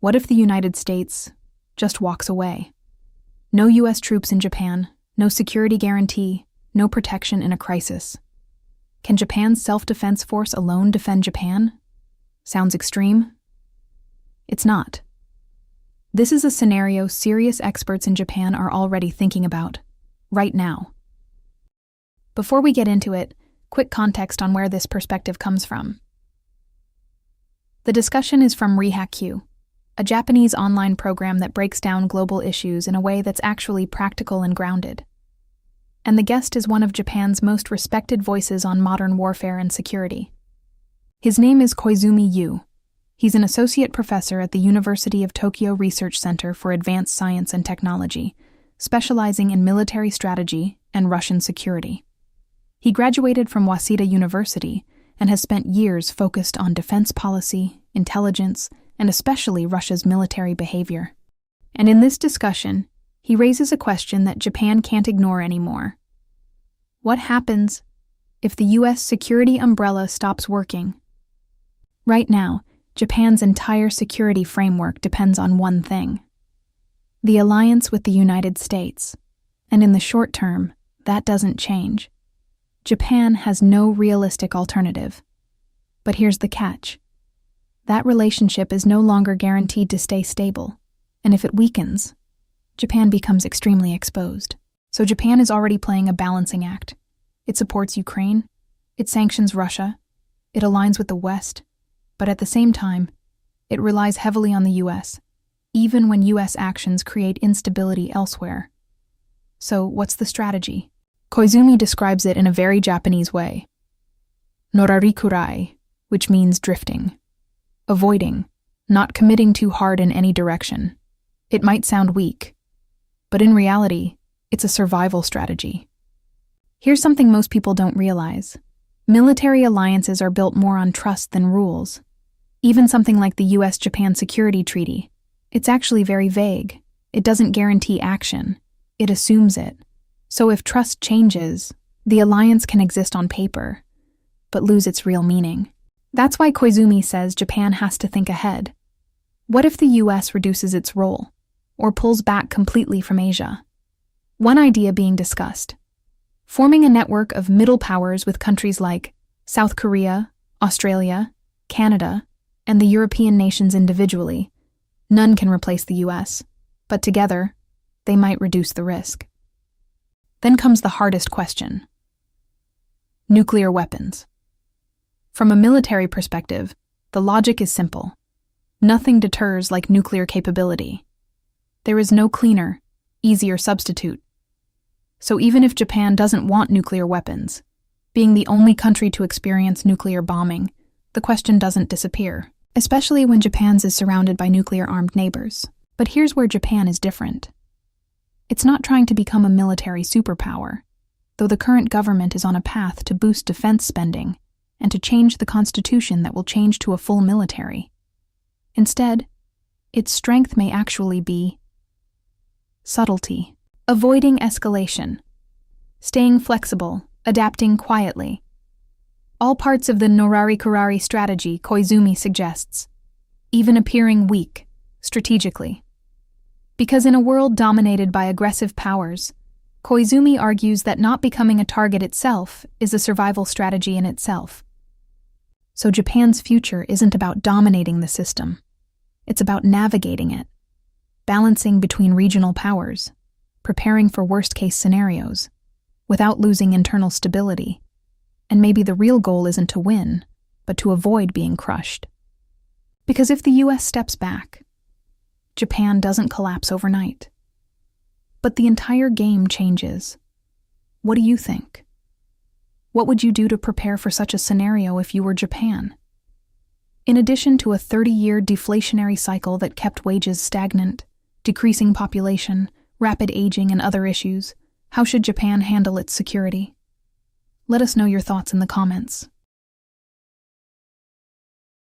What if the United States just walks away? No U.S. troops in Japan, no security guarantee, no protection in a crisis. Can Japan's self-defense force alone defend Japan? Sounds extreme? It's not. This is a scenario serious experts in Japan are already thinking about, right now. Before we get into it, quick context on where this perspective comes from. The discussion is from RehackQ, a Japanese online program that breaks down global issues in a way that's actually practical and grounded. And the guest is one of Japan's most respected voices on modern warfare and security. His name is Koizumi Yu. He's an associate professor at the University of Tokyo Research Center for Advanced Science and Technology, specializing in military strategy and Russian security. He graduated from Waseda University and has spent years focused on defense policy, intelligence, and especially Russia's military behavior. And in this discussion, he raises a question that Japan can't ignore anymore. What happens if the U.S. security umbrella stops working? Right now, Japan's entire security framework depends on one thing: the alliance with the United States. And in the short term, that doesn't change. Japan has no realistic alternative. But here's the catch. That relationship is no longer guaranteed to stay stable, and if it weakens, Japan becomes extremely exposed. So Japan is already playing a balancing act. It supports Ukraine, it sanctions Russia, it aligns with the West, but at the same time, it relies heavily on the US, even when US actions create instability elsewhere. So what's the strategy? Koizumi describes it in a very Japanese way. Norarikurai, which means drifting. Avoiding, not committing too hard in any direction. It might sound weak, but in reality, it's a survival strategy. Here's something most people don't realize. Military alliances are built more on trust than rules. Even something like the US-Japan Security Treaty, it's actually very vague. It doesn't guarantee action. It assumes it. So if trust changes, the alliance can exist on paper, but lose its real meaning. That's why Koizumi says Japan has to think ahead. What if the US reduces its role, or pulls back completely from Asia? One idea being discussed: forming a network of middle powers with countries like South Korea, Australia, Canada, and the European nations individually. None can replace the US, but together, they might reduce the risk. Then comes the hardest question: nuclear weapons. From a military perspective, the logic is simple. Nothing deters like nuclear capability. There is no cleaner, easier substitute. So even if Japan doesn't want nuclear weapons, being the only country to experience nuclear bombing, the question doesn't disappear, especially when Japan is surrounded by nuclear-armed neighbors. But here's where Japan is different. It's not trying to become a military superpower, though the current government is on a path to boost defense spending and to change the constitution that will change to a full military. Instead, its strength may actually be subtlety, avoiding escalation, staying flexible, adapting quietly. All parts of the Norarikurari strategy, Koizumi suggests, even appearing weak, strategically. Because in a world dominated by aggressive powers, Koizumi argues that not becoming a target itself is a survival strategy in itself. So Japan's future isn't about dominating the system. It's about navigating it, balancing between regional powers, preparing for worst-case scenarios, without losing internal stability. And maybe the real goal isn't to win, but to avoid being crushed. Because if the US steps back, Japan doesn't collapse overnight. But the entire game changes. What do you think? What would you do to prepare for such a scenario if you were Japan? In addition to a 30-year deflationary cycle that kept wages stagnant, decreasing population, rapid aging, and other issues, how should Japan handle its security? Let us know your thoughts in the comments.